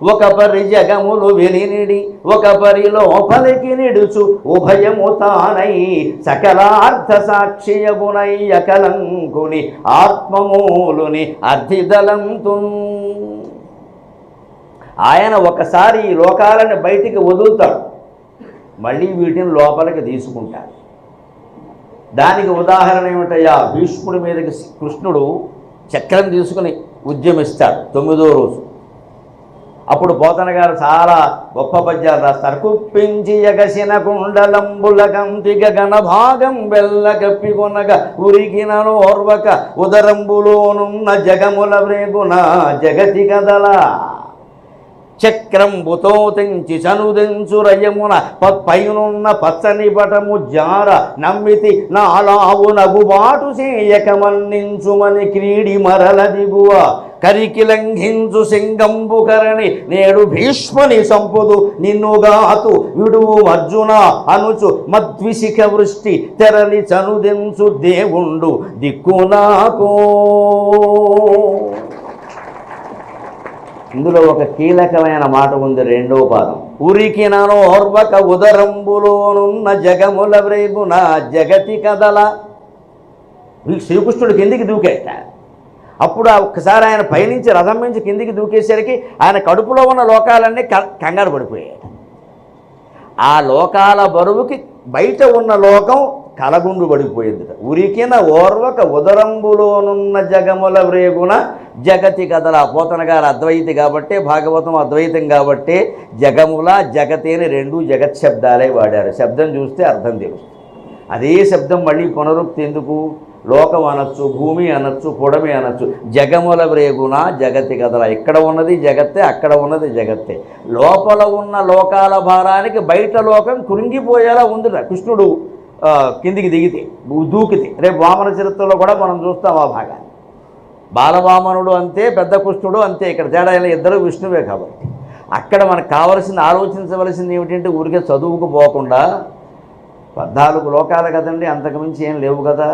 ఒక పరి జగములు వెలినిడి ఒక పరి లోపలికి నిడుచు ఉభయము తానై సకలార్థ సాక్షియగునై అకలంకుని ఆత్మమూలుని అర్థిదలంతు. ఆయన ఒకసారి ఈ లోకాలను బయటికి వదులుతాడు, మళ్ళీ వీటిని లోపలికి తీసుకుంటాడు. దానికి ఉదాహరణ ఏమిటయ్యా, భీష్ముడి మీదకి కృష్ణుడు చక్రం తీసుకుని ఉద్యమిస్తాడు 9వ రోజు. అప్పుడు పోతన గారు చాలా గొప్ప పద్యాలు రాస్తారు. కుప్పించి ఎగసిన కుండలంబుల కంతి గగన భాగం వెల్ల కప్పికొనగ ఉరికినను ఓర్వక ఉదరంబులోనున్న జగముల వ్రేగున జగతి కదల చక్రంబుతో తెంచి చనుదెంచు రయమున పైనున్న పచ్చని పటము జార నమ్మితి నాలావు నగుబాటు చేయక మన్నించుమని క్రీడి మరల దిగువ కరికి లంఘించు సింగంబు కరణి నేడు భీష్ముని సంపుదు నిన్నుగాతు విడువు అర్జున అనుచు మద్విశిఖ వృష్టి తెరలి చనుదెంచు దేవుండు దిక్కునాకో. ఇందులో ఒక కీలకమైన మాట ఉంది, 2వ పాదం. ఉరికినను ఓర్వక ఉదరంబులోనున్న జగముల వ్రేగున జగతి కదల. శ్రీకృష్ణుడు కిందికి దూకేట. అప్పుడు ఒక్కసారి ఆయన పైనుంచి రథం నుంచి కిందికి దూకేసరికి ఆయన కడుపులో ఉన్న లోకాలన్నీ కంగారు పడిపోయాయి. ఆ లోకాల బరువుకి బయట ఉన్న లోకం కలగుండు పడిపోయింది. ఉరికిన ఓర్వక ఉదరంబులోనున్న జగముల వ్రేగున జగతి కదల. పోతన గారు అద్వైతి కాబట్టే, భాగవతం అద్వైతం కాబట్టే జగముల జగతి అని 2 జగత్ శబ్దాలే వాడారు. శబ్దం చూస్తే అర్థం తెలుస్తుంది. అదే శబ్దం మళ్ళీ పునరుక్తి ఎందుకు? లోకం అనొచ్చు, భూమి అనొచ్చు, పొడమి అనొచ్చు. జగముల వ్రేగున జగతి కదల. ఇక్కడ ఉన్నది జగత్తే, అక్కడ ఉన్నది జగత్తే. లోపల ఉన్న లోకాల భారానికి బయట లోకం కృంగిపోయేలా ఉందిట. కృష్ణుడు కిందికి దిగితే దూకితే, రేపు వామన చరిత్రలో కూడా మనం చూస్తాం ఆ భాగాన్ని. బాలవామనుడు అంతే, పెద్ద కృష్ణుడు అంతే. ఇక్కడ తేడా ఇద్దరు విష్ణువే కాబట్టి అక్కడ మనకు కావలసింది, ఆలోచించవలసింది ఏమిటంటే ఊరికే చదువుకు పోకుండా 14 లోకాలు కదండి, అంతకుమించి ఏం లేవు కదా.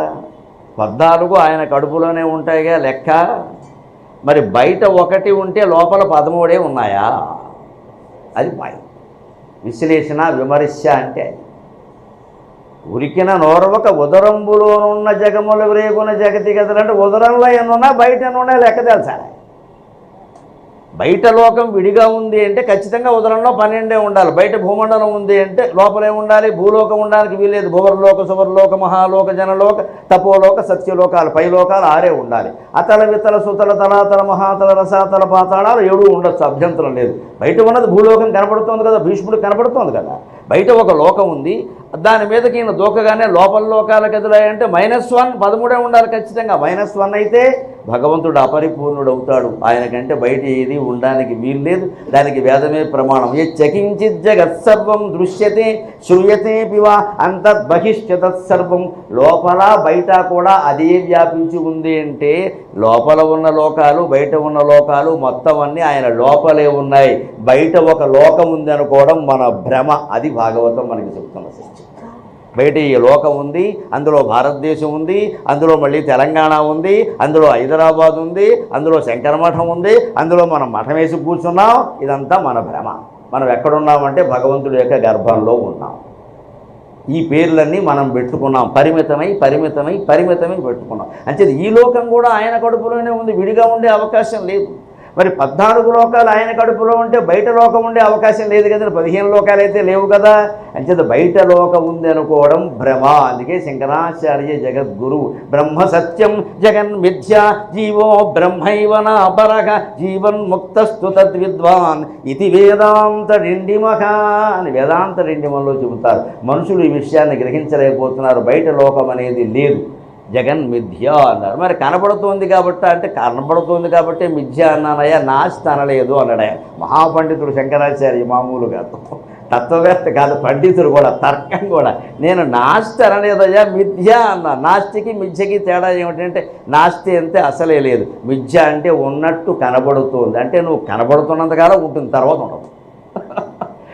14 ఆయన కడుపులోనే ఉంటాయిగా లెక్క. మరి బయట 1 ఉంటే లోపల 13 ఉన్నాయా? అది పాయింట్. విశ్లేషణ విమర్శ అంటే ఉరికిన నోర్వక ఉదరంబులోనున్న జగముల వ్రేగున జగతి కదలంటే ఉదరంలో ఎన్నున్నా బయట ఎన్నున్నా లెక్క తెలుసాలి. బయట లోకం విడిగా ఉంది అంటే ఖచ్చితంగా ఉదరంలో 12 ఉండాలి. బయట భూమండలం ఉంది అంటే లోపలే ఉండాలి. భూలోకం ఉండడానికి వీలేదు. భువర్లోక, సువర్లోక, మహాలోక, జనలోక, తపోలోక, సత్యలోకాలు, పైలోకాలు 6 ఉండాలి. అతల వితల సుతల తలాతల మహాతల రసాతల పాతాళాలు 7 ఉండొచ్చు, అభ్యంతరం లేదు. బయట ఉన్నది భూలోకం కనపడుతోంది కదా, భీష్ముడు కనపడుతోంది కదా. బయట ఒక లోకం ఉంది, దాని మీదకి ఈయన దూకగానే లోపల లోకాలకు ఎదురాయంటే -1 13 ఉండాలి ఖచ్చితంగా. -1 అయితే భగవంతుడు అపరిపూర్ణుడు అవుతాడు. ఆయనకంటే బయట ఏది ఉండడానికి వీల్లేదు. దానికి వేదమే ప్రమాణం. ఏ చకించిత్ జగత్సర్వం దృశ్యతే శ్రూయతే పివా అంతర్బహిష్యతత్సర్వం. లోపల బయట కూడా అదే వ్యాపించి ఉంది అంటే లోపల ఉన్న లోకాలు, బయట ఉన్న లోకాలు మొత్తం అన్నీ ఆయన లోపలే ఉన్నాయి. బయట ఒక లోకం ఉంది అనుకోవడం మన భ్రమ. అది భాగవతం మనకి చెప్తున్న సత్యం. బయట ఈ లోకం ఉంది, అందులో భారతదేశం ఉంది, అందులో మళ్ళీ తెలంగాణ ఉంది, అందులో హైదరాబాద్ ఉంది, అందులో శంకరమఠం ఉంది, అందులో మనం మఠం వేసి కూర్చున్నాం. ఇదంతా మన భ్రమ. మనం ఎక్కడున్నామంటే భగవంతుడి యొక్క గర్భంలో ఉన్నాం. ఈ పేర్లన్నీ మనం పెట్టుకున్నాం. పరిమితమై పెట్టుకున్నాం. అంటే ఈ లోకం కూడా ఆయన కడుపులోనే ఉంది, విడిగా ఉండే అవకాశం లేదు. మరి 14 లోకాలు ఆయన కడుపులో ఉంటే బయట లోకం ఉండే అవకాశం లేదు కదా. 15 లోకాలు అయితే లేవు కదా. అంచేత బయట లోకం ఉంది అనుకోవడం భ్రమ. అందుకే శంకరాచార్య జగద్గురు బ్రహ్మ సత్యం జగన్ మిథ్య జీవో బ్రహ్మైవ నాపరః జీవన్ముక్తస్తు తద్విద్వాన్ ఇది వేదాంత డిండిమః అని వేదాంత డిండిమంలో చెబుతారు. మనుషులు ఈ విషయాన్ని గ్రహించలేకపోతున్నారు. బయట లోకం అనేది లేదు, జగన్ మిథ్య అన్నారు. మరి కనబడుతోంది కాబట్టి అంటే కనబడుతోంది కాబట్టి మిథ్య అన్నానయ్యా, నాస్తి అనలేదు అన్నాడు మహాపండితుడు శంకరాచార్య. మామూలుగా తత్వవేత్త కాదు, పండితుడు కూడా, తర్కం కూడా. నేను నాస్తి అనలేదయ్యా, మిథ్య అన్నా. నాస్తికి మిథ్యకి తేడా ఏమిటంటే నాస్తి అంటే అసలే లేదు, మిథ్య అంటే ఉన్నట్టు కనబడుతోంది. అంటే నువ్వు కనబడుతున్నంతకాలం ఉంటుంది, తర్వాత ఉండదు.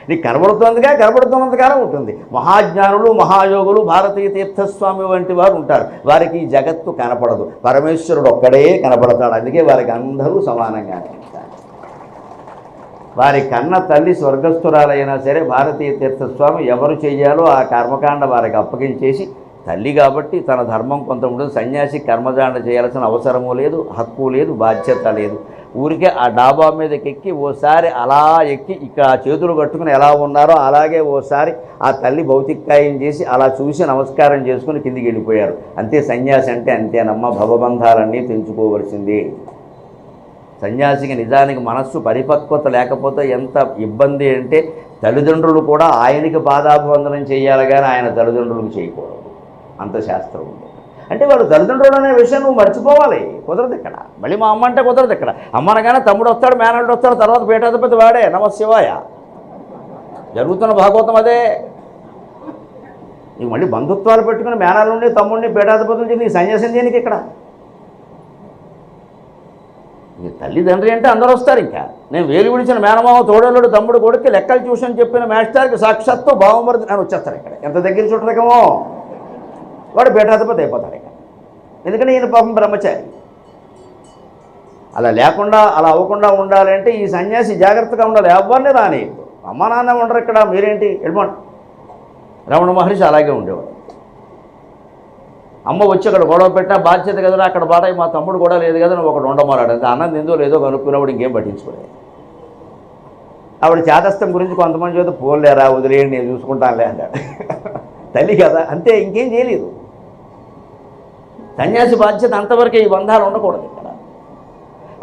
నీకు కనబడుతున్నంతకాలం ఉంటుంది. మహాజ్ఞానులు, మహాయోగులు, భారతీయ తీర్థస్వామి వంటి వారు ఉంటారు. వారికి ఈ జగత్తు కనపడదు, పరమేశ్వరుడు ఒక్కడే కనపడతాడు. అందుకే వారికి అందరూ సమానంగానే ఉంటారు. వారి కన్న తల్లి స్వర్గస్థురాలైనా సరే భారతీయ తీర్థస్వామి ఎవరు చెయ్యాలో ఆ కర్మకాండ వారికి అప్పగించేసి, తల్లి కాబట్టి తన ధర్మం కొంత ఉంటుంది, సన్యాసి కర్మకాండ చేయాల్సిన అవసరము లేదు, హక్కు లేదు, బాధ్యత లేదు. ఊరికే ఆ డాబా మీదకి ఎక్కి ఓసారి అలా ఎక్కి ఇక్కడ చేతులు కట్టుకుని ఎలా ఉన్నారో అలాగే ఓసారి ఆ తల్లి భౌతికాయం చేసి అలా చూసి నమస్కారం చేసుకుని కిందికి వెళ్ళిపోయారు. అంతే సన్యాసి అంటే అంతేనమ్మ, భవబంధాలన్నీ తెంచుకోవలసిందే. సన్యాసికి నిజానికి మనస్సు పరిపక్వత లేకపోతే ఎంత ఇబ్బంది అంటే, తల్లిదండ్రులు కూడా ఆయనకి పాదాభివందనం చేయాలి కానీ ఆయన తల్లిదండ్రులకు చేయకూడదు, అంత శాస్త్రం ఉంది. అంటే వాడు తల్లిదండ్రులు అనే విషయం నువ్వు మర్చిపోవాలి, కుదరదు ఇక్కడ. మళ్ళీ మా అమ్మ అంటే కుదరదు ఇక్కడ. అమ్మ అనగానే తమ్ముడు వస్తాడు, మేనల్లుడు వస్తాడు, తర్వాత పీఠాధిపతి వాడే, నమశివాయ. జరుగుతున్న భాగవతం అదే. నీకు మళ్ళీ బంధుత్వాలు పెట్టుకుని మేనల్లుండి తమ్ముడిని పీఠాధిపతులు చేసి నీ సన్యాసం చేయనికి ఇక్కడ. తల్లిదండ్రి అంటే అందరూ వస్తారు. ఇంకా నేను వేలు విడిచిన మేనమామ తోడేళ్ళుడు తమ్ముడు కొడుకు లెక్కలు ట్యూషన్ చెప్పిన మాస్టర్కి సాక్షాత్తు బావమరిది అని వచ్చేస్తారు ఇక్కడ. ఎంత దగ్గర చుట్టరకమో వాడు పీఠాధిపతి అయిపోతాడు ఇక్కడ. ఎందుకంటే ఈయన పాపం బ్రహ్మచారి. అలా లేకుండా అలా అవ్వకుండా ఉండాలంటే ఈ సన్యాసి జాగ్రత్తగా ఉండాలి. ఎవరిని రానియద్దు. అమ్మ నాన్న ఉండరు ఇక్కడ, మీరేంటి వెళ్ళిపోండి. రమణ మహర్షి అలాగే ఉండేవాడు. అమ్మ వచ్చి అక్కడ గొడవ పెట్టినా బాధ్యత కదా, అక్కడ బాట మా తమ్ముడు కూడా లేదు కదా, నువ్వు ఒకటి ఉండమన్నాడు. అంతే, అన్నం తిందో లేదో కనుక్కున్నప్పుడు ఇంకేం పట్టించుకోలేదు. ఆవిడ చేతస్థం గురించి కొంతమంది చేత పోలేరా వదిలేయండి నేను చూసుకుంటానులే అంటాడు. తల్లి కదా, అంతే, ఇంకేం చేయలేదు. సన్యాసి బాధ్యత అంతవరకే, ఈ బంధాలు ఉండకూడదు ఇక్కడ.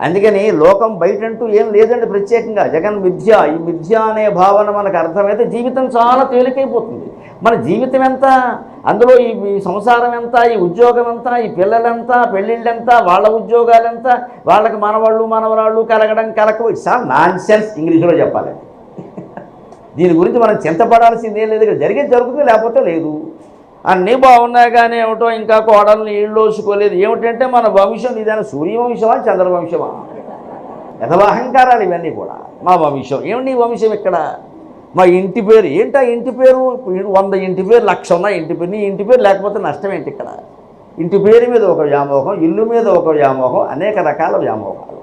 అందుకని లోకం బయటంటూ ఏం లేదండి ప్రత్యేకంగా. జగన్ మిథ్య, ఈ మిథ్య అనే భావన మనకు అర్థమైతే జీవితం చాలా తేలికైపోతుంది. మన జీవితం ఎంత, అందులో ఈ సంసారం ఎంత, ఈ ఉద్యోగం ఎంత, ఈ పిల్లలెంత, పెళ్ళిళ్ళెంత, వాళ్ళ ఉద్యోగాలెంత, వాళ్ళకి మనవాళ్ళు మనవరాళ్ళు కలగడం కలక, ఇట్స్ ఆల్ నాన్ సెన్స్ ఇంగ్లీష్లో చెప్పాలి. దీని గురించి మనం చింతపడాల్సిందేం లేదు. ఇక్కడ జరిగేది జరుగుతుంది, లేకపోతే లేదు. అన్నీ బాగున్నాయి కానీ ఏమిటో ఇంకా కోడల్ని ఇళ్ళు వేసుకోలేదు. ఏమిటంటే మన వంశం ఇదైనా సూర్యవంశమా చంద్రవంశమా? యథవా అహంకారాలు ఇవన్నీ కూడా. మా వంశం ఏమిటి, వంశం ఇక్కడ మా ఇంటి పేరు ఏంటా? ఇంటి పేరు 100 ఇంటి పేరు 1,00,000 ఉన్నాయి ఇంటి పేరు. నీ ఇంటి పేరు లేకపోతే నష్టం ఏంటి ఇక్కడ? ఇంటి పేరు మీద ఒక వ్యామోహం, ఇల్లు మీద ఒక వ్యామోహం, అనేక రకాల వ్యామోహాలు.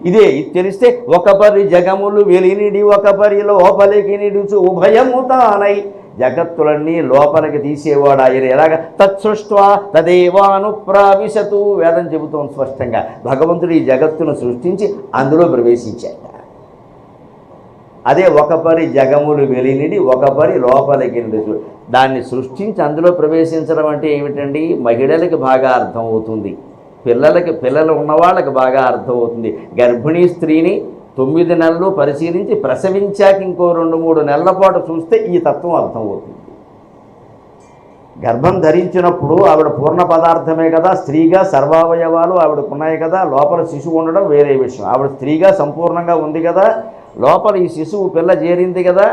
ఇదే ఇది తెలిస్తే ఒక పరి జగములు వెలినిడి ఒక పరి లోపలికి నిడుచు ఉభయము తానై, జగత్తులన్నీ లోపలికి తీసేవాడు ఆయన. ఎలాగ తత్సృష్ట్వా తదేవానుప్రావిశతు, వేదం చెబుతోంది స్పష్టంగా. భగవంతుడు ఈ జగత్తును సృష్టించి అందులో ప్రవేశించాడు. అదే ఒక పరి జగములు వెలినిడి ఒక పరి లోపలికి నిడుచు. దాన్ని సృష్టించి అందులో ప్రవేశించడం అంటే ఏమిటండి? మహిళలకి బాగా అర్థమవుతుంది, పిల్లలు ఉన్నవాళ్ళకి బాగా అర్థమవుతుంది. గర్భిణీ స్త్రీని 9 నెలలు పరిశీలించి ప్రసవించాక ఇంకో 2-3 నెలల పాటు చూస్తే ఈ తత్వం అర్థమవుతుంది. గర్భం ధరించినప్పుడు ఆవిడ పూర్ణ పదార్థమే కదా, స్త్రీగా సర్వావయవాలు ఆవిడకున్నాయి కదా, లోపల శిశువు ఉండడం వేరే విషయం. ఆవిడ స్త్రీగా సంపూర్ణంగా ఉంది కదా, లోపల ఈ శిశువు పిల్ల చేరింది కదా,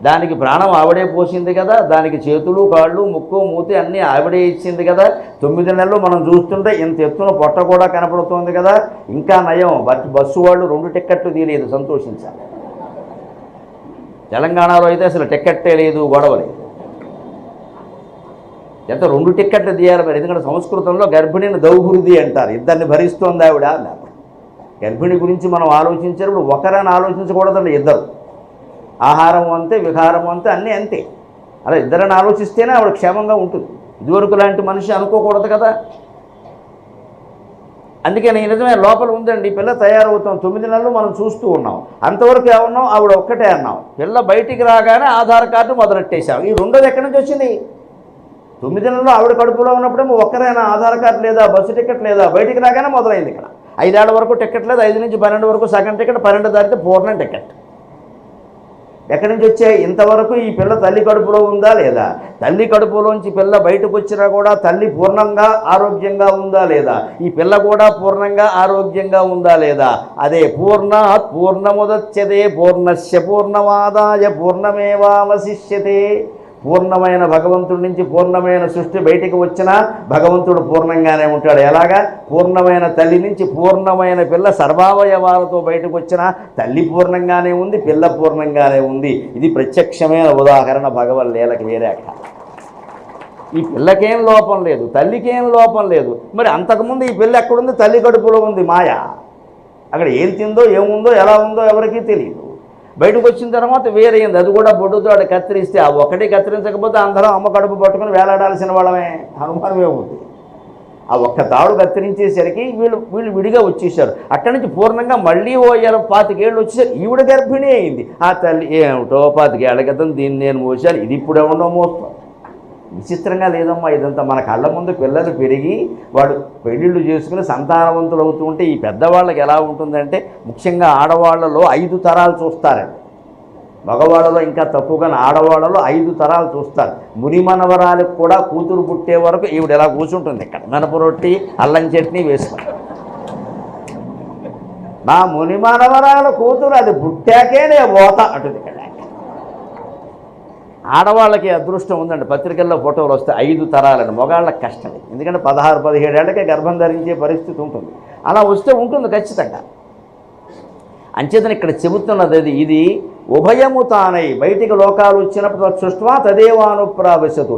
దానికి ప్రాణం ఆవిడే పోసింది కదా, దానికి చేతులు కాళ్ళు ముక్కు మూతి అన్నీ ఆవిడే ఇచ్చింది కదా. 9 నెలలు మనం చూస్తుంటే ఇంత ఎత్తున పొట్ట కూడా కనపడుతుంది కదా. ఇంకా నయం, బస్సు వాళ్ళు 2 టిక్కెట్లు తీయలేదు, సంతోషించాలి. తెలంగాణలో అయితే అసలు టిక్కెట్టే లేదు, గొడవలేదు. ఎంత 2 టిక్కెట్లు తీయాలి మరి? ఎందుకంటే సంస్కృతంలో గర్భిణిని దౌహృది అంటారు. ఇద్దరిని భరిస్తోంది ఆవిడ అన్నారు. గర్భిణి గురించి మనం ఆలోచించేటప్పుడు ఒకరని ఆలోచించకూడదండి, ఇద్దరు. ఆహారం అంతే, విహారం అంతే, అన్నీ అంతే. అలా ఇద్దరని ఆలోచిస్తేనే ఆవిడ క్షేమంగా ఉంటుంది. ఇదివరకు లాంటి మనిషి అనుకోకూడదు కదా. అందుకే నేను నిజమే లోపల ఉందండి, పిల్ల తయారవుతాం. 9 నెలలు మనం చూస్తూ ఉన్నాం. అంతవరకు ఏమన్నాం? ఆవిడ ఒక్కటే అన్నాం. పిల్ల బయటికి రాగానే ఆధార్ కార్డు మొదలెట్టేశాం. ఈ రెండోది ఎక్కడి నుంచి వచ్చింది? 9 నెలలు ఆవిడ కడుపులో ఉన్నప్పుడేమో ఒక్కరైనా ఆధార్ కార్డు లేదా, బస్సు టికెట్ లేదా, బయటికి రాగానే మొదలైంది. ఇక్కడ 5 ఏళ్ల వరకు టికెట్ లేదు, 5 నుంచి 12 వరకు సగం టికెట్, 12 దాటితే పూర్ణ టికెట్. ఎక్కడి నుంచి వచ్చాయి? ఇంతవరకు ఈ పిల్ల తల్లి కడుపులో ఉందా లేదా, తల్లి కడుపులోంచి పిల్ల బయటకు వచ్చినా కూడా తల్లి పూర్ణంగా ఆరోగ్యంగా ఉందా లేదా, ఈ పిల్ల కూడా పూర్ణంగా ఆరోగ్యంగా ఉందా లేదా. అదే పూర్ణాత్ పూర్ణముదచ్యతే పూర్ణస్య పూర్ణమాదాయ పూర్ణమేవావశిష్యతే. పూర్ణమైన భగవంతుడి నుంచి పూర్ణమైన సృష్టి బయటికి వచ్చినా భగవంతుడు పూర్ణంగానే ఉంటాడు. ఎలాగా? పూర్ణమైన తల్లి నుంచి పూర్ణమైన పిల్ల సర్వావయవాలతో బయటకు వచ్చినా తల్లి పూర్ణంగానే ఉంది, పిల్ల పూర్ణంగానే ఉంది. ఇది ప్రత్యక్షమైన ఉదాహరణ భగవల్లీలకి. వేరే అక్కడ ఈ పిల్లకేం లోపం లేదు, తల్లికేం లోపం లేదు. మరి అంతకుముందు ఈ పిల్ల ఎక్కడుంది? తల్లి కడుపులో ఉంది. మాయ. అక్కడ ఏం తిందో ఏముందో ఎలా ఉందో ఎవరికీ తెలియదు. బయటకు వచ్చిన తర్వాత వేరైంది, అది కూడా బొడ్డుతో అక్కడ కత్తిరిస్తే ఆ ఒకటి కత్తిరించకపోతే అందరం అమ్మ కడుపు పట్టుకుని వేలాడాల్సిన వాళ్ళమే, అనుమానమే ఉంది. ఆ ఒక్క తాడు కత్తిరించేసరికి వీళ్ళు విడిగా వచ్చేసారు. అక్కడి నుంచి పూర్ణంగా మళ్ళీ ఓ 25 ఏళ్ళు వచ్చేసరికి ఈవిడ గర్భిణీ అయింది. ఆ తల్లి ఏమిటో 25 ఏళ్ల క్రితం దీన్ని నేను మోసాను, ఇది ఇప్పుడు ఏమన్నా మోస్తాను. విచిత్రంగా లేదమ్మా ఇదంతా. మన కళ్ళ ముందు పిల్లలు పెరిగి వాడు పెళ్ళిళ్ళు చేసుకుని సంతానవంతులు అవుతూ ఉంటే ఈ పెద్దవాళ్ళకి ఎలా ఉంటుందంటే, ముఖ్యంగా ఆడవాళ్లలో 5 తరాలు చూస్తారండి. మగవాళ్ళలో ఇంకా తక్కువగా ఆడవాళ్ళలో 5 తరాలు చూస్తారు. మునిమనవరాలకు కూడా కూతురు పుట్టే వరకు ఈవిడ ఎలా కూర్చుంటుంది ఇక్కడ, మినప రొట్టి అల్లం చట్నీ వేసుకుని. నా మునిమనవరాల కూతురు అది పుట్టాకే నేను పోతా అంటుంది ఇక్కడ. ఆడవాళ్ళకి అదృష్టం ఉందండి, పత్రికల్లో ఫోటోలు వస్తే 5 తరాలండి. మగాళ్ళకి కష్టమే, ఎందుకంటే 16-17 ఏళ్ళకే గర్భం ధరించే పరిస్థితి ఉంటుంది. అలా వస్తే ఉంటుంది ఖచ్చితంగా. అంచేతను ఇక్కడ చెబుతున్నది అది, ఇది ఉభయము తానై బయటికి లోకాలు వచ్చినప్పుడు సృష్వా తదేవానుప్రావశతు.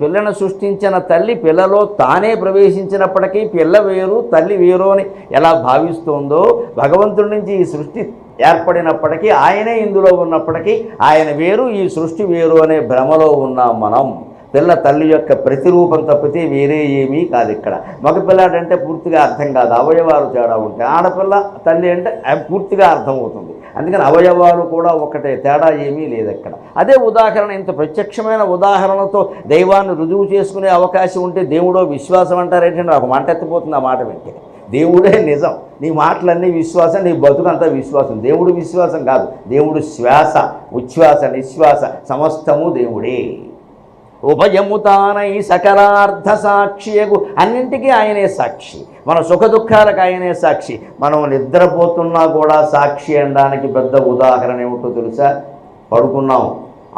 పిల్లను సృష్టించిన తల్లి పిల్లలో తానే ప్రవేశించినప్పటికీ పిల్ల వేరు తల్లి వేరు అని ఎలా భావిస్తోందో, భగవంతుడి నుంచి ఈ సృష్టి ఏర్పడినప్పటికీ ఆయనే ఇందులో ఉన్నప్పటికీ ఆయన వేరు ఈ సృష్టి వేరు అనే భ్రమలో ఉన్నాం మనం. పిల్ల తల్లి యొక్క ప్రతిరూపం తప్పితే వేరే ఏమీ కాదు. ఇక్కడ మగపిల్లాడంటే పూర్తిగా అర్థం కాదు, అవయవాలు తేడా ఉంటాయి. ఆడపిల్ల తల్లి అంటే పూర్తిగా అర్థమవుతుంది. అందుకని అవయవాలు కూడా ఒకటే, తేడా ఏమీ లేదు అక్కడ. అదే ఉదాహరణ, ఇంత ప్రత్యక్షమైన ఉదాహరణతో దైవాన్ని రుజువు చేసుకునే అవకాశం ఉంటే దేవుడో విశ్వాసం అంటారేంటంటే నాకు మంట ఎత్తిపోతుంది ఆ మాట వింటే. దేవుడే నిజం, నీ మాటలన్నీ విశ్వాసం, నీ బతుకంతా విశ్వాసం. దేవుడు విశ్వాసం కాదు, దేవుడు శ్వాస, ఉచ్ఛ్వాస నిశ్వాస సమస్తము దేవుడే. ఉభయము తానై సకలార్థ సాక్షియగు, అన్నింటికీ ఆయనే సాక్షి. మన సుఖ దుఃఖాలకు ఆయనే సాక్షి. మనం నిద్రపోతున్నా కూడా సాక్షి అనడానికి పెద్ద ఉదాహరణ ఏమిటో తెలుసా? పడుకున్నాం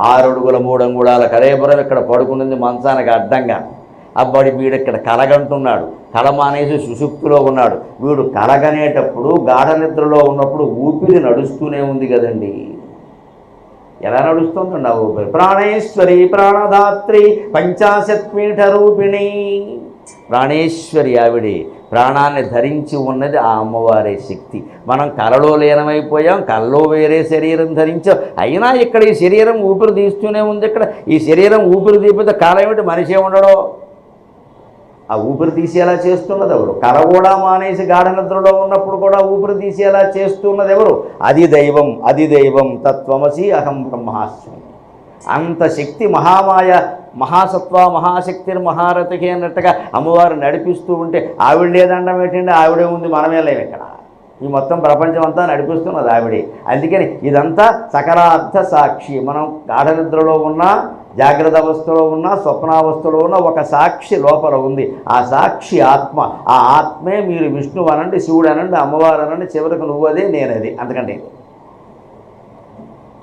6 అడుగుల 3 అంగుళాల కరేపురం ఇక్కడ పడుకున్నది మంచానికి అడ్డంగా. అబ్బాడి వీడు ఇక్కడ కలగంటున్నాడు, కల మానేసి సుషుప్తిలో ఉన్నాడు. వీడు కలగనేటప్పుడు గాఢ నిద్రలో ఉన్నప్పుడు ఊపిరి నడుస్తూనే ఉంది కదండి. ఎలా నడుస్తుందండి ఆ ఊపిరి? ప్రాణేశ్వరి ప్రాణదాత్రి 50 పీఠ రూపిణి. ప్రాణేశ్వరి ఆవిడే, ప్రాణాన్ని ధరించి ఉన్నది ఆ అమ్మవారే శక్తి. మనం కలలో లీనమైపోయాం, కలలో వేరే శరీరం ధరించాం, అయినా ఇక్కడ ఈ శరీరం ఊపిరి తీస్తూనే ఉంది. ఇక్కడ ఈ శరీరం ఊపిరి తీపితే కాలం ఏమిటి? మనిషే ఉండడో. ఆ ఊపిరి తీసేలా చేస్తున్నది ఎవరు? కల కూడా మానేసి గాఢ నిద్రలో ఉన్నప్పుడు కూడా ఊపిరి తీసేలా చేస్తున్నది ఎవరు? అది దైవం, అది దైవం. తత్వమసి అహం బ్రహ్మాస్మి. అంత శక్తి మహామాయ, మహాసత్వ, మహాశక్తిని మహారథకి అన్నట్టుగా అమ్మవారు నడిపిస్తూ ఉంటే ఆవిడ లేదండం ఏంటంటే ఆవిడే ఉంది, మనమే లేవు ఇక్కడ. ఈ మొత్తం ప్రపంచం అంతా నడిపిస్తున్నది ఆవిడే. అందుకని ఇదంతా సకలార్థ సాక్షి. మనం గాఢ నిద్రలో ఉన్నా, జాగ్రత్త అవస్థలో ఉన్న, స్వప్నావస్థలో ఉన్న ఒక సాక్షి లోపల ఉంది. ఆ సాక్షి ఆత్మ. ఆ ఆత్మే మీరు విష్ణువు అనండి, శివుడు అనండి, అమ్మవారు అనండి, చివరికి నువ్వదే నేనది. అందుకంటే